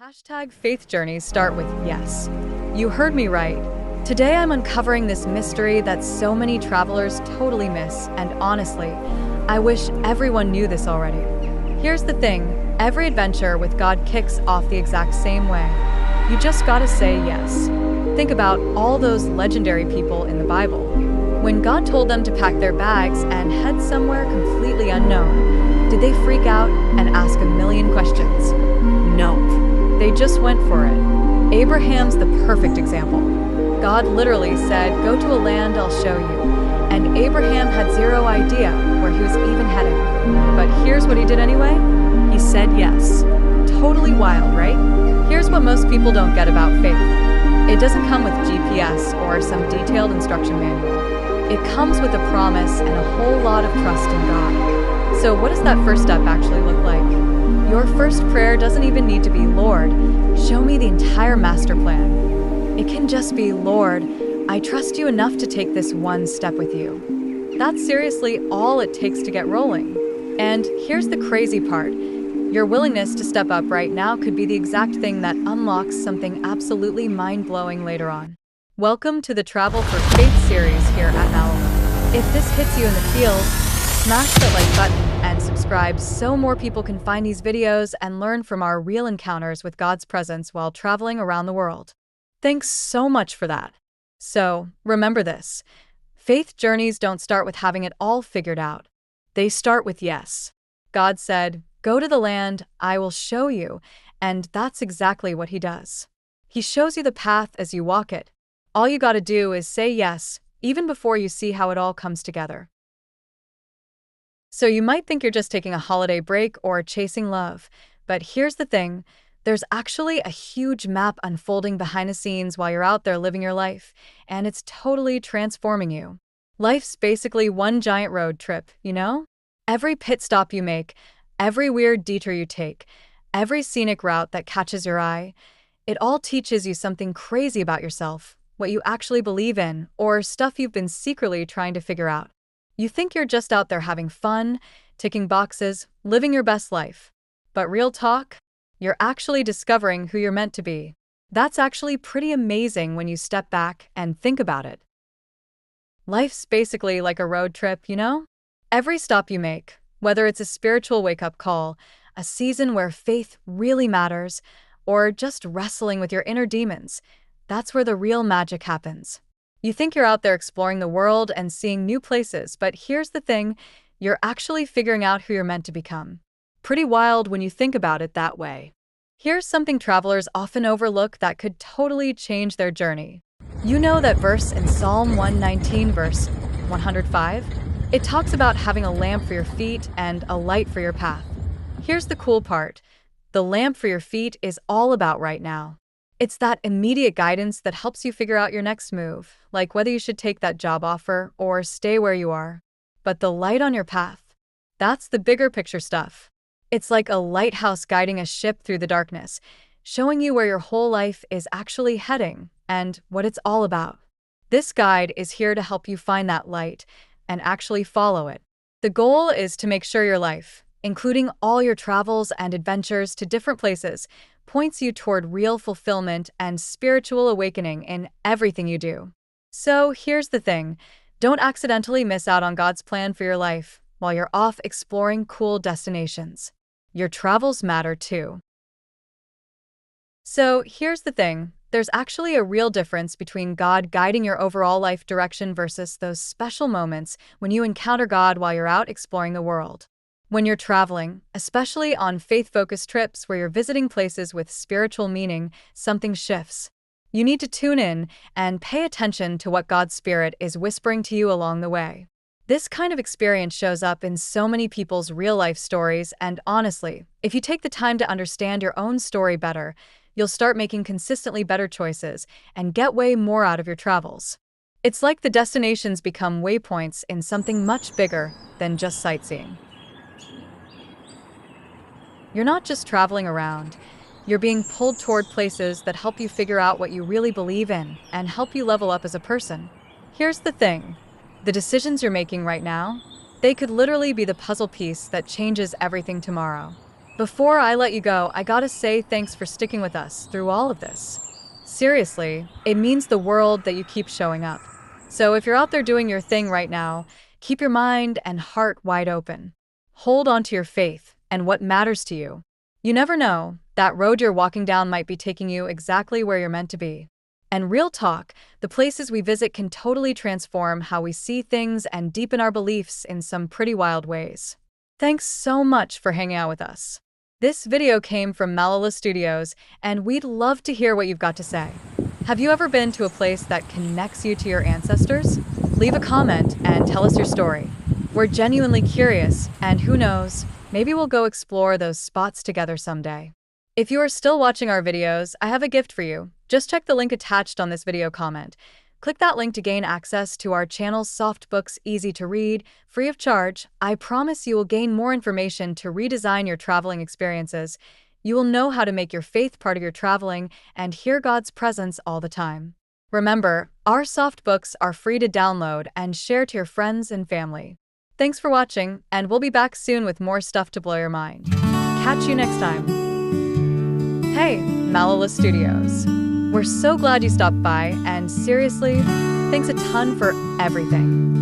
Hashtag faith journeys start with yes. You heard me right. Today I'm uncovering this mystery that so many travelers totally miss, and honestly, I wish everyone knew this already. Here's the thing, every adventure with God kicks off the exact same way. You just gotta say yes. Think about all those legendary people in the Bible. When God told them to pack their bags and head somewhere completely unknown, did they freak out and ask a million questions? Nope. They just went for it. Abraham's the perfect example. God literally said, "Go to a land I'll show you." And Abraham had zero idea where he was even heading. But here's what he did anyway. He said yes. Totally wild, right? Here's what most people don't get about faith. It doesn't come with GPS or some detailed instruction manual. It comes with a promise and a whole lot of trust in God. So what does that first step actually look like? Your first prayer doesn't even need to be, "Lord, show me the entire master plan." It can just be, "Lord, I trust you enough to take this one step with you." That's seriously all it takes to get rolling. And here's the crazy part. Your willingness to step up right now could be the exact thing that unlocks something absolutely mind-blowing later on. Welcome to the Travel for Faith series here at Malaloo. If this hits you in the feels, smash that like button and subscribe so more people can find these videos and learn from our real encounters with God's presence while traveling around the world. Thanks so much for that. So, remember this. Faith journeys don't start with having it all figured out. They start with yes. God said, "Go to the land I will show you," and that's exactly what he does. He shows you the path as you walk it. All you gotta do is say yes, even before you see how it all comes together. So you might think you're just taking a holiday break or chasing love, but here's the thing. There's actually a huge map unfolding behind the scenes while you're out there living your life, and it's totally transforming you. Life's basically one giant road trip, you know? Every pit stop you make, every weird detour you take, every scenic route that catches your eye, it all teaches you something crazy about yourself, what you actually believe in, or stuff you've been secretly trying to figure out. You think you're just out there having fun, ticking boxes, living your best life. But real talk, you're actually discovering who you're meant to be. That's actually pretty amazing when you step back and think about it. Life's basically like a road trip, you know? Every stop you make, whether it's a spiritual wake-up call, a season where faith really matters, or just wrestling with your inner demons, that's where the real magic happens. You think you're out there exploring the world and seeing new places, but here's the thing, you're actually figuring out who you're meant to become. Pretty wild when you think about it that way. Here's something travelers often overlook that could totally change their journey. You know that verse in Psalm 119, verse 105? It talks about having a lamp for your feet and a light for your path. Here's the cool part. The lamp for your feet is all about right now. It's that immediate guidance that helps you figure out your next move, like whether you should take that job offer or stay where you are. But the light on your path, that's the bigger picture stuff. It's like a lighthouse guiding a ship through the darkness, showing you where your whole life is actually heading and what it's all about. This guide is here to help you find that light and actually follow it. The goal is to make sure your life, including all your travels and adventures to different places, points you toward real fulfillment and spiritual awakening in everything you do. So here's the thing, don't accidentally miss out on God's plan for your life while you're off exploring cool destinations. Your travels matter too. So here's the thing, there's actually a real difference between God guiding your overall life direction versus those special moments when you encounter God while you're out exploring the world. When you're traveling, especially on faith-focused trips where you're visiting places with spiritual meaning, something shifts. You need to tune in and pay attention to what God's Spirit is whispering to you along the way. This kind of experience shows up in so many people's real-life stories, and honestly, if you take the time to understand your own story better, you'll start making consistently better choices and get way more out of your travels. It's like the destinations become waypoints in something much bigger than just sightseeing. You're not just traveling around, you're being pulled toward places that help you figure out what you really believe in and help you level up as a person. Here's the thing, the decisions you're making right now, they could literally be the puzzle piece that changes everything tomorrow. Before I let you go, I gotta say thanks for sticking with us through all of this. Seriously, it means the world that you keep showing up. So if you're out there doing your thing right now, keep your mind and heart wide open. Hold on to your faith and what matters to you. You never know, that road you're walking down might be taking you exactly where you're meant to be. And real talk, the places we visit can totally transform how we see things and deepen our beliefs in some pretty wild ways. Thanks so much for hanging out with us. This video came from Malaloo Studios, and we'd love to hear what you've got to say. Have you ever been to a place that connects you to your ancestors? Leave a comment and tell us your story. We're genuinely curious, and who knows, maybe we'll go explore those spots together someday. If you are still watching our videos, I have a gift for you. Just check the link attached on this video comment. Click that link to gain access to our channel's soft books, easy to read, free of charge. I promise you will gain more information to redesign your traveling experiences. You will know how to make your faith part of your traveling and hear God's presence all the time. Remember, our soft books are free to download and share to your friends and family. Thanks for watching, and we'll be back soon with more stuff to blow your mind. Catch you next time. Hey, Malaloo Studios. We're so glad you stopped by, and seriously, thanks a ton for everything.